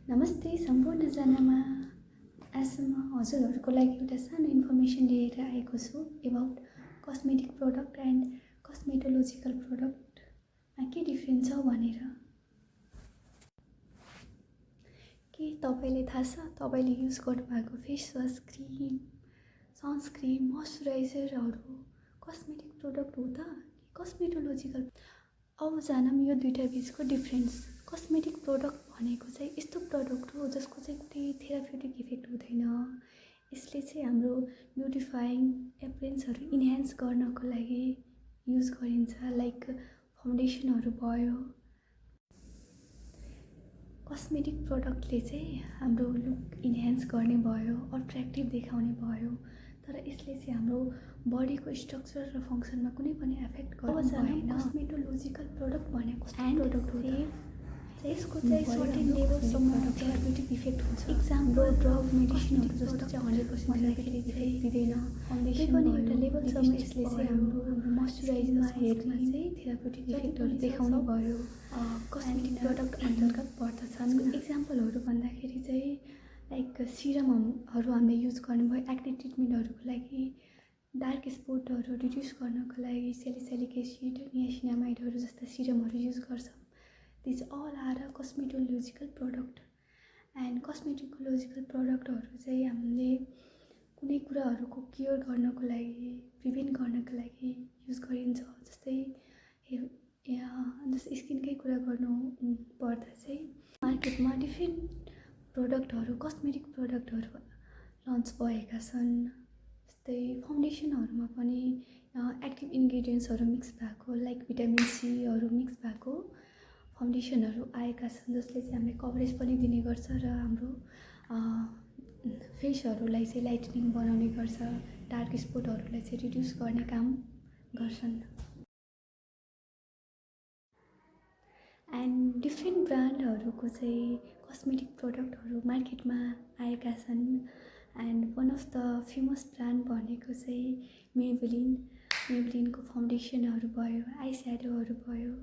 नमस्ते सम्पूर्णजनामा। आज म हजुरहरूको लागि एउटा सानो इन्फर्मेसन लिएर आएको छु एबाउट कस्मेटिक प्रोडक्ट एन्ड कस्मेटोलोजिकल प्रोडक्टमा के डिफ्रेन्स छ भनेर। के तपाईँले थाहा छ तपाईँले युज गर्नुभएको फेस वास, क्रिम, सनस्क्रिन, मोइस्चराइजरहरू कस्मेटिक प्रोडक्ट हो त कि कस्मेटोलोजिकल? अब जानौँ यो दुईटा बिचको डिफ्रेन्स। कस्मेटिक प्रोडक्ट भनेको चाहिँ यस्तो प्रोडक्ट हो जसको चाहिँ कुनै थेराप्युटिक इफेक्ट हुँदैन। यसले चाहिँ हाम्रो ब्युटिफाइङ एपियरेन्सहरू इन्हान्स गर्नको लागि युज गरिन्छ, लाइक फाउन्डेसनहरू भयो। कस्मेटिक प्रोडक्टले चाहिँ हाम्रो लुक इन्हान्स गर्ने भयो, अट्र्याक्टिभ देखाउने भयो, तर यसले चाहिँ हाम्रो बडीको स्ट्रक्चर र फङ्सनमा कुनै पनि एफेक्ट गर्दैन। कस्मेटोलोजिकल प्रोडक्ट भनेको प्रोडक्ट हो यसको चाहिँ सर्टेन लेभलसम्म थेराप्युटिक इफेक्ट हुन्छ। इक्जाम्पल ड्रग मेडिसिनहरू जस्तो चाहिँ 100% थेराप्युटिक इफेक्ट दिँदैन। फाउन्डेसन पनि एउटा लेभलसम्म यसले चाहिँ हाम्रो मोइस्चराइजरमा हेयरमा चाहिँ थेराप्युटिक इफेक्टहरू देखाउने भयो। कस्मेटिक प्रोडक्ट अन्तर्गत पर्दछन्। इक्जाम्पलहरू भन्दाखेरि चाहिँ लाइक सिरमहरू हामीले युज गर्नुभयो एक्ने ट्रिटमेन्टहरूको लागि, डार्क स्पटहरू रिड्युस गर्नको लागि सेलिसिलिक एसिड, नियासिनामाइडहरू जस्ता सिरमहरू युज गर्छौँ। This all are cosmetological product. And cosmetological प्रोडक्टहरू चाहिँ हामीले कुनै कुराहरूको क्योर गर्नको लागि, प्रिभेन्ट गर्नको लागि युज गरिन्छ। जस्तै जस्तै स्किनकै कुरा गर्नु पर्दा चाहिँ मार्केटमा डिफ्रेन्ट प्रोडक्टहरू, कस्मेटिक प्रोडक्टहरू लन्च भएका छन्। जस्तै फाउन्डेसनहरूमा पनि एक्टिभ इन्ग्रिडियन्ट्सहरू मिक्स भएको, लाइक भिटामिन सीहरू मिक्स भएको फाउन्डेसनहरू आएका छन्, जसले चाहिँ हामीलाई कभरेज पनि दिने गर्छ र हाम्रो फेसहरूलाई चाहिँ लाइटनिङ बनाउने गर्छ, डार्क स्पटहरूलाई चाहिँ रिड्युस गर्ने काम गर्छन्। एन्ड डिफ्रेन्ट ब्रान्डहरूको चाहिँ कस्मेटिक प्रोडक्टहरू मार्केटमा आएका छन्। And one of the famous brand भनेको चाहिँ मेबलिनको फाउन्डेसनहरू भयो, आई स्याडोहरू भयो,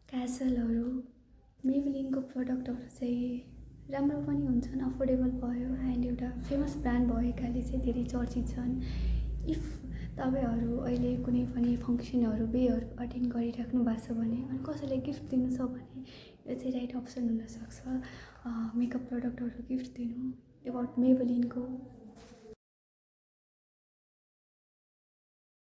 काजलहरू। मेबलिनको प्रोडक्टहरू चाहिँ राम्रो पनि हुन्छन्, अफोर्डेबल भयो, एन्ड एउटा फेमस ब्रान्ड भएकाले चाहिँ धेरै चर्चित छन्। इफ तपाईँहरू अहिले कुनै पनि फङ्सनहरू, बेहरू अटेन्ड गरिराख्नु भएको छ भने अनि कसैलाई गिफ्ट दिनु छ भने यो चाहिँ राइट अप्सन हुनसक्छ। मेकअप प्रोडक्टहरू गिफ्ट दिनु एबाउट मेबलिनको